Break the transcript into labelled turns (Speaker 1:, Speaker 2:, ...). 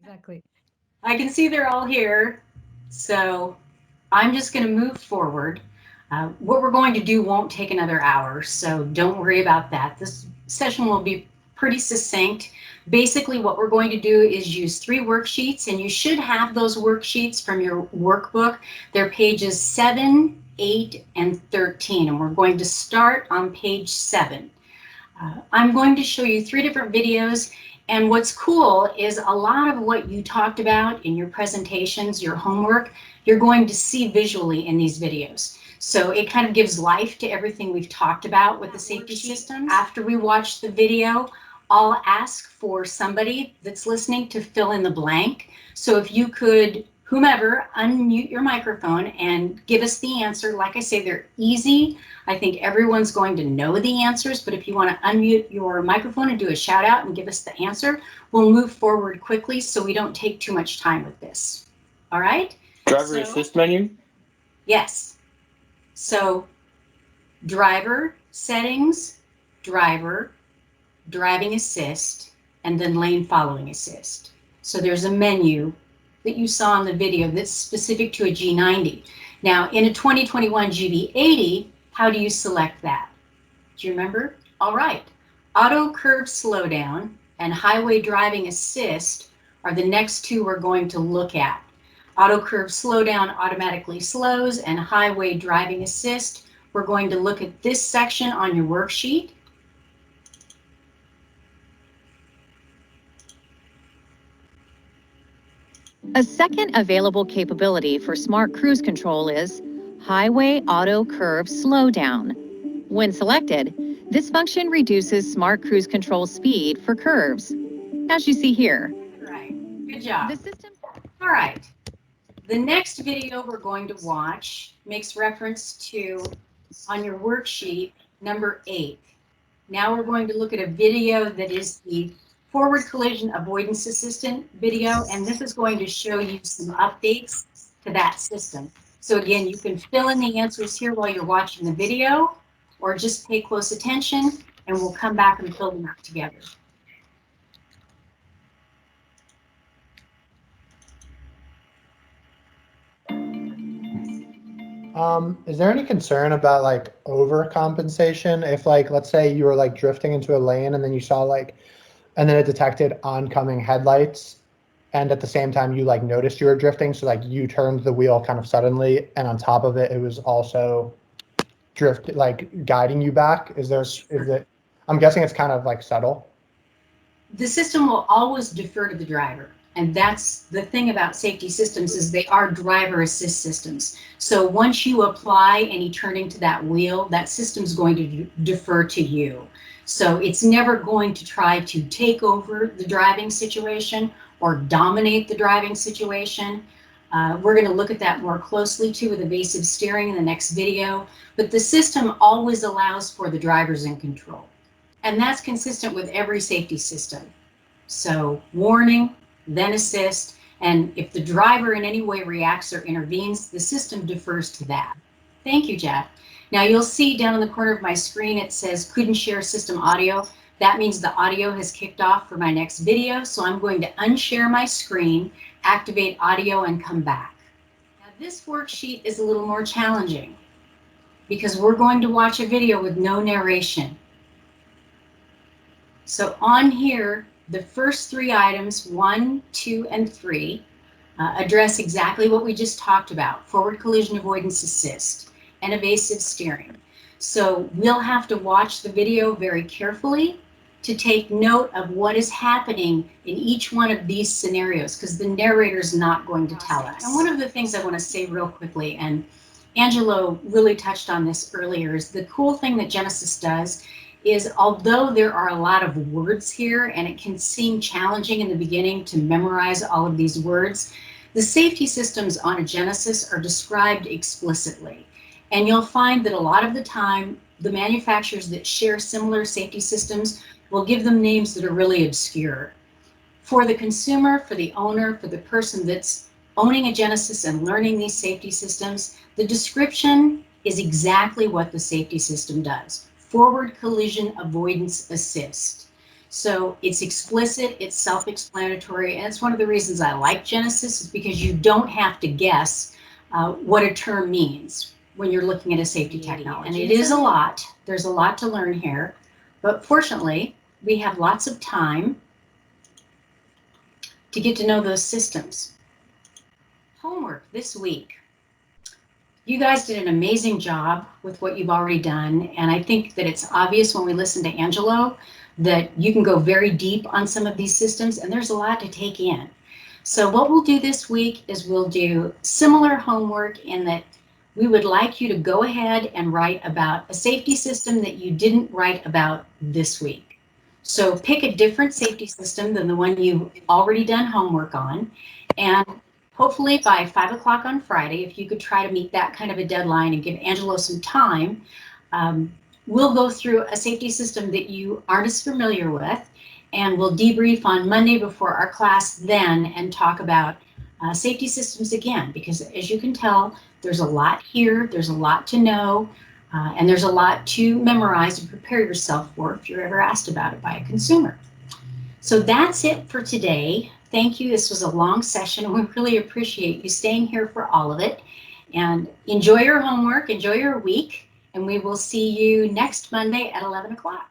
Speaker 1: Exactly.
Speaker 2: I can see they're all here, so I'm just going to move forward. What we're going to do won't take another hour, so don't worry about that. This session will be pretty succinct. Basically, what we're going to do is use 3 worksheets, and you should have those worksheets from your workbook. They're pages 7, 8, and 13, and we're going to start on page 7. I'm going to show you 3 different videos, and what's cool is a lot of what you talked about in your presentations, your homework, you're going to see visually in these videos. So it kind of gives life to everything we've talked about with the safety systems. After we watch the video, I'll ask for somebody that's listening to fill in the blank. So if you could, whomever, unmute your microphone and give us the answer. Like I say, they're easy. I think everyone's going to know the answers, but if you want to unmute your microphone and do a shout out and give us the answer, we'll move forward quickly so we don't take too much time with this. All right?
Speaker 3: Driver assist menu?
Speaker 2: Yes. So driver settings, driver, driving assist, and then lane following assist. So there's a menu that you saw in the video that's specific to a G90. Now in a 2021 GV80, how do you select that? Do you remember? All right. Auto curve slowdown and highway driving assist are the next 2 we're going to look at. Auto curve slowdown automatically slows, and highway driving assist, we're going to look at this section on your worksheet.
Speaker 1: A second available capability for smart cruise control is Highway Auto Curve Slowdown. When selected, this function reduces smart cruise control speed for curves, as you see here.
Speaker 2: Right. Good job.
Speaker 1: The system.
Speaker 2: All right. The next video we're going to watch makes reference to, on your worksheet, number 8. Now we're going to look at a video that is the forward collision avoidance assistant video, and this is going to show you some updates to that system. So again, you can fill in the answers here while you're watching the video, or just pay close attention, and we'll come back and fill them out together.
Speaker 4: Is there any concern about like overcompensation? If like, let's say you were like drifting into a lane and then you saw like, and then it detected oncoming headlights, and at the same time you like noticed you were drifting, so like you turned the wheel kind of suddenly, and on top of it, it was also like guiding you back. Is it? I'm guessing it's kind of like subtle.
Speaker 2: The system will always defer to the driver. And that's the thing about safety systems, is they are driver assist systems. So once you apply any turning to that wheel, that system's going to defer to you. So it's never going to try to take over the driving situation or dominate the driving situation. We're going to look at that more closely too with evasive steering in the next video. But the system always allows for the drivers in control. And that's consistent with every safety system. So warning, then assist, and if the driver in any way reacts or intervenes, the system defers to that. Thank you, Jeff. Now you'll see down in the corner of my screen it says couldn't share system audio. That means the audio has kicked off for my next video, so I'm going to unshare my screen, activate audio, and come back. Now this worksheet is a little more challenging because we're going to watch a video with no narration. So on here, the first 3 items, 1, 2, and 3, address exactly what we just talked about: forward collision avoidance assist and evasive steering. So we'll have to watch the video very carefully to take note of what is happening in each one of these scenarios, because the narrator is not going to tell us. And one of the things I want to say real quickly, and Angelo really touched on this earlier, is the cool thing that Genesis does is, although there are a lot of words here and it can seem challenging in the beginning to memorize all of these words, the safety systems on a Genesis are described explicitly. And you'll find that a lot of the time, the manufacturers that share similar safety systems will give them names that are really obscure. For the consumer, for the owner, for the person that's owning a Genesis and learning these safety systems, the description is exactly what the safety system does: forward collision avoidance assist. So it's explicit, it's self-explanatory, and it's one of the reasons I like Genesis is because you don't have to guess what a term means when you're looking at a safety technology. And it is a lot. There's a lot to learn here. But fortunately, we have lots of time to get to know those systems. Homework this week. You guys did an amazing job with what you've already done. And I think that it's obvious when we listen to Angelo that you can go very deep on some of these systems, and there's a lot to take in. So what we'll do this week is we'll do similar homework in that we would like you to go ahead and write about a safety system that you didn't write about this week. So pick a different safety system than the one you've already done homework on, and hopefully by 5 o'clock on Friday, if you could try to meet that kind of a deadline and give Angelo some time, we'll go through a safety system that you aren't as familiar with, and we'll debrief on Monday before our class then and talk about safety systems again, because as you can tell, there's a lot here, there's a lot to know, and there's a lot to memorize and prepare yourself for if you're ever asked about it by a consumer. So that's it for today. Thank you. This was a long session, and we really appreciate you staying here for all of it. And enjoy your homework, enjoy your week, and we will see you next Monday at 11 o'clock.